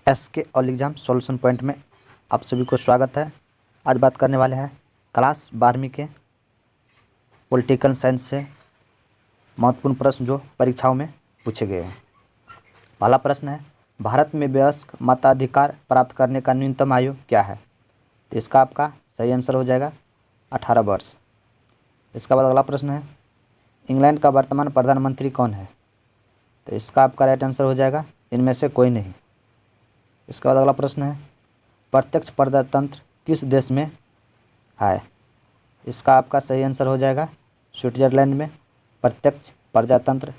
SK all exam solution point में आप सभी को स्वागत है। आज बात करने वाले हैं क्लास 12वीं के पॉलिटिकल साइंस से महत्वपूर्ण प्रश्न जो परीक्षाओं में पूछे गए हैं। पहला प्रश्न है, भारत में वयस्क मताधिकार प्राप्त करने का न्यूनतम आयु क्या है? तो इसका आपका सही आंसर हो जाएगा 18 वर्ष। इसका बाद अगला प्रश्न है, इंग्लैंड का वर्तमान प्रधानमंत्री कौन है? तो इसका आपका राइट आंसर हो जाएगा इनमें से कोई नहीं। इसके बाद अगला प्रश्न है, प्रत्यक्ष प्रजातंत्र किस देश में है? इसका आपका सही आंसर हो जाएगा स्विट्जरलैंड में प्रत्यक्ष प्रजातंत्र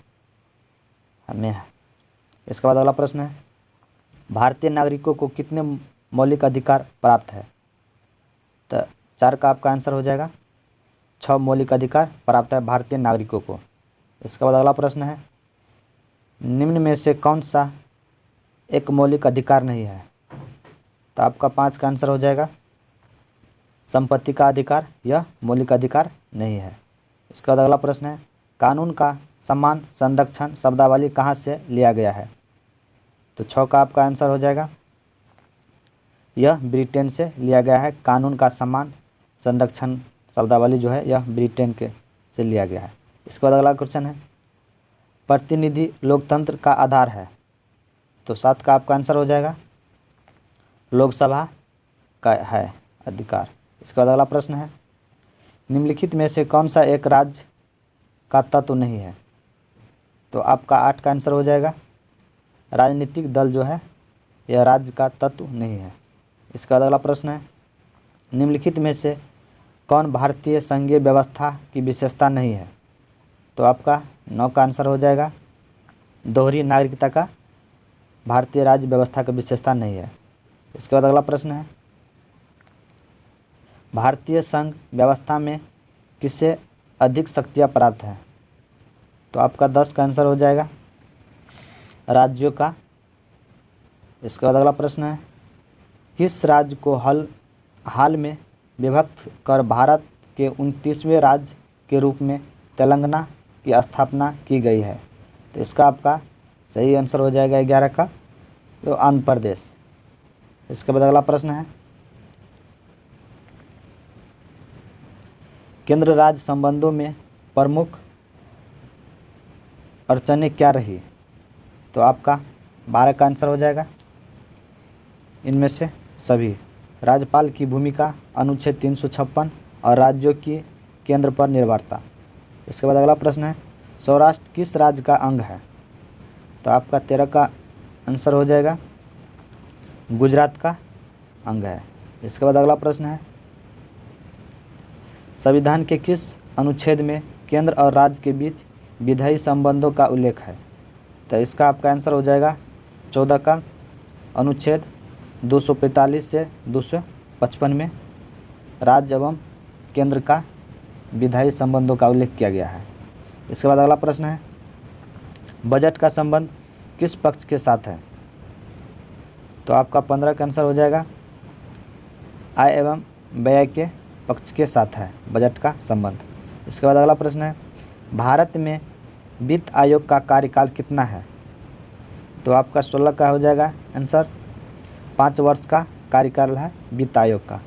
में है। इसके बाद अगला प्रश्न है, भारतीय नागरिकों को कितने मौलिक अधिकार प्राप्त है? तो 4 का आपका आंसर हो जाएगा 6 मौलिक अधिकार प्राप्त है भारतीय नागरिकों को। इसके बाद अगला प्रश्न है, निम्न में से कौन सा एक मौलिक अधिकार नहीं है? तो आपका 5 का आंसर हो जाएगा संपत्ति का अधिकार, यह मौलिक अधिकार नहीं है। इसके बाद अगला प्रश्न है, कानून का सम्मान संरक्षण शब्दावली कहाँ से लिया गया है? तो 6 का आपका आंसर हो जाएगा यह ब्रिटेन से लिया गया है। कानून का सम्मान संरक्षण शब्दावली जो है यह ब्रिटेन के से लिया गया है। इसके बाद अगला क्वेश्चन है, प्रतिनिधि लोकतंत्र का आधार है? तो 7 का आपका आंसर हो जाएगा लोकसभा का है अधिकार। इसके बाद अगला प्रश्न है, निम्नलिखित में से कौन सा एक राज्य का तत्व नहीं है? तो आपका 8 का आंसर हो जाएगा राजनीतिक दल जो है यह राज्य का तत्व नहीं है। इसके बाद अगला प्रश्न है, निम्नलिखित में से कौन भारतीय संघीय व्यवस्था की विशेषता नहीं है? तो आपका 9 का आंसर हो जाएगा दोहरी नागरिकता का भारतीय राज्य व्यवस्था की विशेषता नहीं है। इसके बाद अगला प्रश्न है, भारतीय संघ व्यवस्था में किससे अधिक शक्तियाँ प्राप्त हैं? तो आपका 10 का आंसर हो जाएगा राज्यों का। इसके बाद अगला प्रश्न है, किस राज्य को हाल में विभक्त कर भारत के 29वें राज्य के रूप में तेलंगाना की स्थापना की गई है? तो इसका आपका सही आंसर हो जाएगा 11 का, तो आंध्र प्रदेश। इसके बाद अगला प्रश्न है, केंद्र राज्य संबंधों में प्रमुख अड़चनें क्या रही? तो आपका 12 का आंसर हो जाएगा इनमें से सभी। राज्यपाल की भूमिका, अनुच्छेद 356 और राज्यों की केंद्र पर निर्भरता। इसके बाद अगला प्रश्न है, सौराष्ट्र किस राज्य का अंग है? तो आपका 13 का आंसर हो जाएगा गुजरात का अंग है। इसके बाद अगला प्रश्न है, संविधान के किस अनुच्छेद में केंद्र और राज्य के बीच विधायी संबंधों का उल्लेख है? तो इसका आपका आंसर हो जाएगा 14 का अनुच्छेद 245 से 255 में राज्य एवं केंद्र का विधायी संबंधों का उल्लेख किया गया है। इसके बाद अगला प्रश्न है, बजट का संबंध किस पक्ष के साथ है? तो आपका 15 का आंसर हो जाएगा आय एवं व्यय के पक्ष के साथ है बजट का संबंध। इसके बाद अगला प्रश्न है, भारत में वित्त आयोग का कार्यकाल कितना है? तो आपका 16 का हो जाएगा आंसर 5 वर्ष का कार्यकाल है वित्त आयोग का।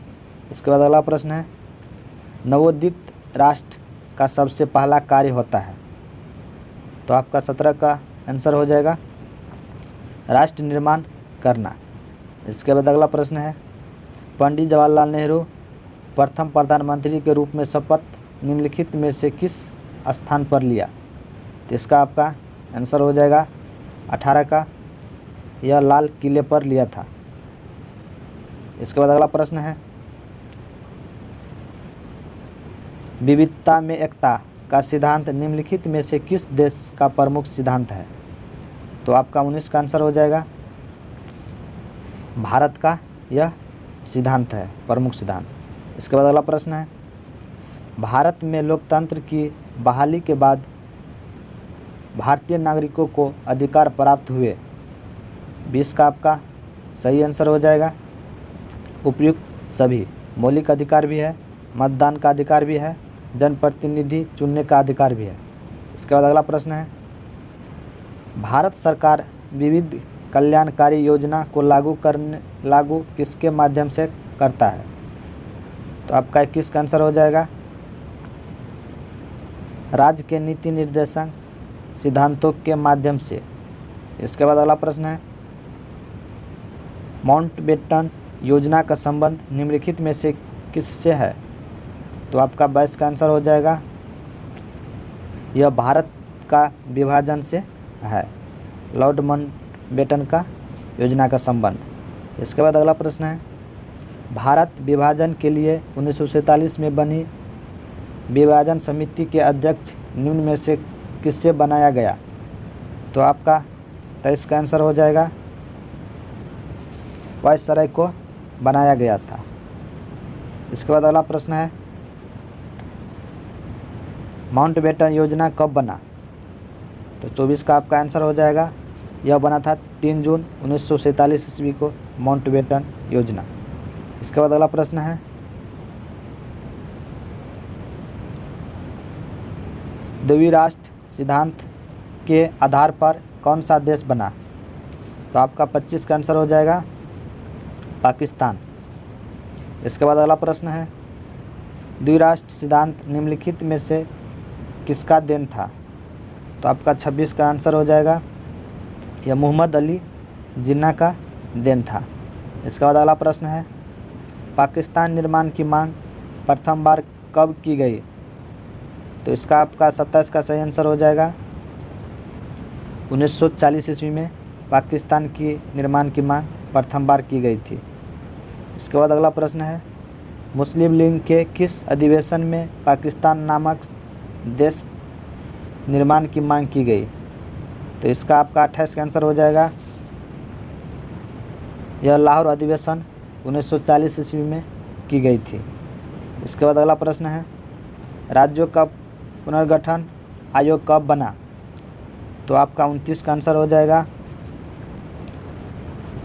इसके बाद अगला प्रश्न है, नवोदित राष्ट्र का सबसे पहला कार्य होता है? तो आपका 17 का आंसर हो जाएगा राष्ट्र निर्माण करना। इसके बाद अगला प्रश्न है, पंडित जवाहरलाल नेहरू प्रथम प्रधानमंत्री के रूप में शपथ निम्नलिखित में से किस स्थान पर लिया? तो इसका आपका आंसर हो जाएगा 18 का, यह लाल किले पर लिया था। इसके बाद अगला प्रश्न है, विविधता में एकता का सिद्धांत निम्नलिखित में से किस देश का प्रमुख सिद्धांत है? तो आपका 19 का आंसर हो जाएगा भारत का यह सिद्धांत है, प्रमुख सिद्धांत। इसके बाद अगला प्रश्न है, भारत में लोकतंत्र की बहाली के बाद भारतीय नागरिकों को अधिकार प्राप्त हुए? 20 का आपका सही आंसर हो जाएगा उपयुक्त सभी। मौलिक अधिकार भी है, मतदान का अधिकार भी है, जनप्रतिनिधि चुनने का अधिकार भी है। इसके बाद अगला प्रश्न है, भारत सरकार विविध कल्याणकारी योजना को लागू किसके माध्यम से करता है? तो आपका 21 का आंसर हो जाएगा राज्य के नीति निर्देशन सिद्धांतों के माध्यम से। इसके बाद अगला प्रश्न है माउंटबेटन योजना का संबंध निम्नलिखित में से किससे है? तो आपका 22 का आंसर हो जाएगा यह भारत का विभाजन से है, लॉर्ड माउंटबेटन का योजना का संबंध। इसके बाद अगला प्रश्न है भारत विभाजन के लिए 1947 में बनी विभाजन समिति के अध्यक्ष निम्न में से किससे बनाया गया? तो आपका 23 का आंसर हो जाएगा वायसराय को बनाया गया था। इसके बाद अगला प्रश्न है माउंटबेटन योजना कब बना? तो 24 का आपका आंसर हो जाएगा यह बना था 3 जून 1947 ईस्वी को माउंटबेटन योजना। इसके बाद अगला प्रश्न है द्विराष्ट्र सिद्धांत के आधार पर कौन सा देश बना? तो आपका 25 का आंसर हो जाएगा पाकिस्तान। इसके बाद अगला प्रश्न है द्विराष्ट्र सिद्धांत निम्नलिखित में से किसका देन था? तो आपका 26 का आंसर हो जाएगा यह मोहम्मद अली जिन्ना का देन था। इसके बाद अगला प्रश्न है पाकिस्तान निर्माण की मांग प्रथम बार कब की गई? तो इसका आपका 27 का सही आंसर हो जाएगा 1940 ईस्वी में पाकिस्तान की निर्माण की मांग प्रथम बार की गई थी। इसके बाद अगला प्रश्न है मुस्लिम लीग के किस अधिवेशन में पाकिस्तान नामक देश निर्माण की मांग की गई? तो इसका आपका 28 का आंसर हो जाएगा यह लाहौर अधिवेशन 1940 ईस्वी में की गई थी। इसके बाद अगला प्रश्न है राज्यों का पुनर्गठन आयोग कब बना? तो आपका 29 का आंसर हो जाएगा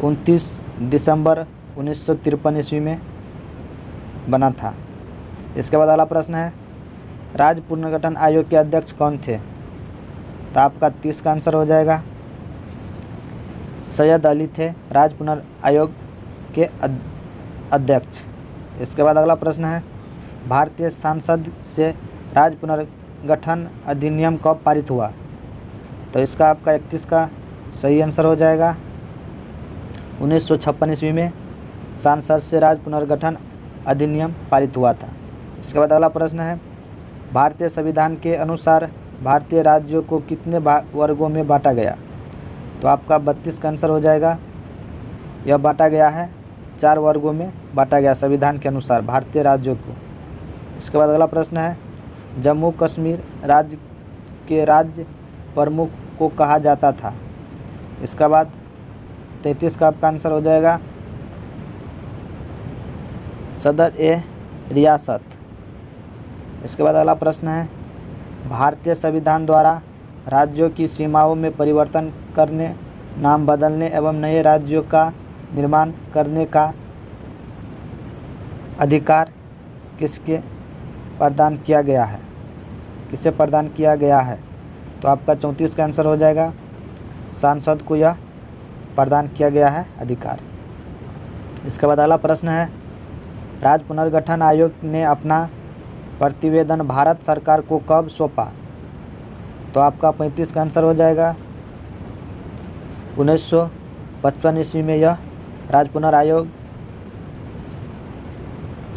29 दिसंबर 1953 ईस्वी में बना था। इसके बाद अगला प्रश्न है राज्य पुनर्गठन आयोग के अध्यक्ष कौन थे? तो आपका 30 का आंसर हो जाएगा सैयद अली थे राज्य पुनर्गठन आयोग के अध्यक्ष। इसके बाद अगला प्रश्न है भारतीय संसद से राज्य पुनर्गठन अधिनियम कब पारित हुआ? तो इसका आपका 31 का सही आंसर हो जाएगा 1956 ईस्वी में संसद से राज्य पुनर्गठन अधिनियम पारित हुआ था। इसके बाद अगला प्रश्न है भारतीय संविधान के अनुसार भारतीय राज्यों को कितने वर्गों में बांटा गया? तो आपका 32 का आंसर हो जाएगा यह बांटा गया है 4 वर्गों में बांटा गया संविधान के अनुसार भारतीय राज्यों को। इसके बाद अगला प्रश्न है जम्मू कश्मीर राज्य के राज्य प्रमुख को कहा जाता था? इसके बाद 33 का आपका आंसर हो जाएगा सदर ए रियासत। इसके बाद अगला प्रश्न है भारतीय संविधान द्वारा राज्यों की सीमाओं में परिवर्तन करने, नाम बदलने एवं नए राज्यों का निर्माण करने का अधिकार किसके प्रदान किया गया है? किसे प्रदान किया गया है? तो आपका 34 का आंसर हो जाएगा सांसद को यह प्रदान किया गया है अधिकार। इसके बाद अगला प्रश्न है राज्य पुनर्गठन आयोग ने अपना प्रतिवेदन भारत सरकार को कब सौंपा? तो आपका 35 का आंसर हो जाएगा 1955 ईस्वी में यह राज्य पुनर्गठन आयोग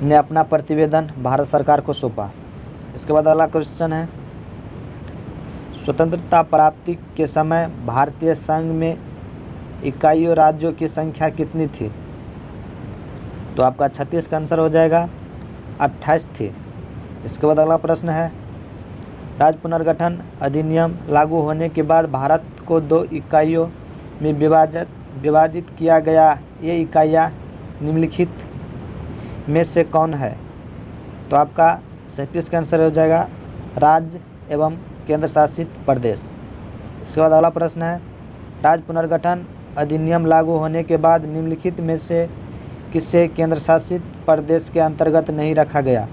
ने अपना प्रतिवेदन भारत सरकार को सौंपा। इसके बाद अगला क्वेश्चन है स्वतंत्रता प्राप्ति के समय भारतीय संघ में इकाइयों राज्यों की संख्या कितनी थी? तो आपका 36 का आंसर हो जाएगा 28 थी। इसके बाद अगला प्रश्न है राज्य पुनर्गठन अधिनियम लागू होने के बाद भारत को 2 इकाइयों में विभाजित किया गया। ये इकाइयाँ निम्नलिखित में से कौन है? तो आपका 37 का आंसर हो जाएगा राज्य एवं केंद्र शासित प्रदेश। इसके बाद अगला प्रश्न है राज्य पुनर्गठन अधिनियम लागू होने के बाद निम्नलिखित में से किसे केंद्र शासित प्रदेश के अंतर्गत नहीं रखा गया?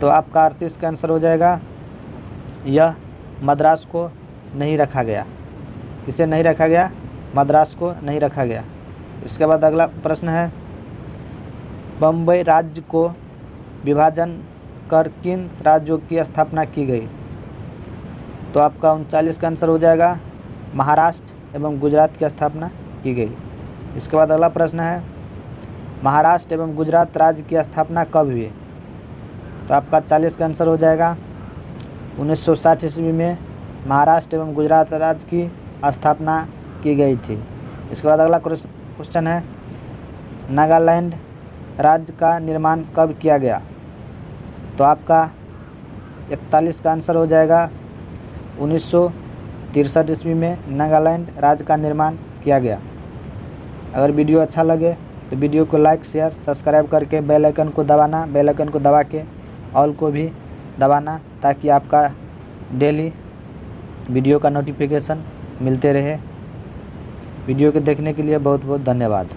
तो आपका 38 का आंसर हो जाएगा यह मद्रास को नहीं रखा गया। किसे नहीं रखा गया? मद्रास को नहीं रखा गया। इसके बाद अगला प्रश्न है, बम्बई राज्य को विभाजन कर किन राज्यों की स्थापना की गई? तो आपका 39 का आंसर हो जाएगा महाराष्ट्र एवं गुजरात की स्थापना की गई। इसके बाद अगला प्रश्न है, महाराष्ट्र एवं गुजरात राज्य की स्थापना कब हुई? तो आपका 40 का आंसर हो जाएगा 1960 ईस्वी में महाराष्ट्र एवं गुजरात राज्य की स्थापना की गई थी। इसके बाद अगला क्वेश्चन है, नागालैंड राज्य का निर्माण कब किया गया? तो आपका 41 का आंसर हो जाएगा 1963 ईस्वी में नागालैंड राज्य का निर्माण किया गया। अगर वीडियो अच्छा लगे तो वीडियो को लाइक शेयर सब्सक्राइब करके बेल आइकन को दबाना, बेल आइकन को दबा के ऑल को भी दबाना, ताकि आपका डेली वीडियो का नोटिफिकेशन मिलते रहे। वीडियो को देखने के लिए बहुत बहुत धन्यवाद।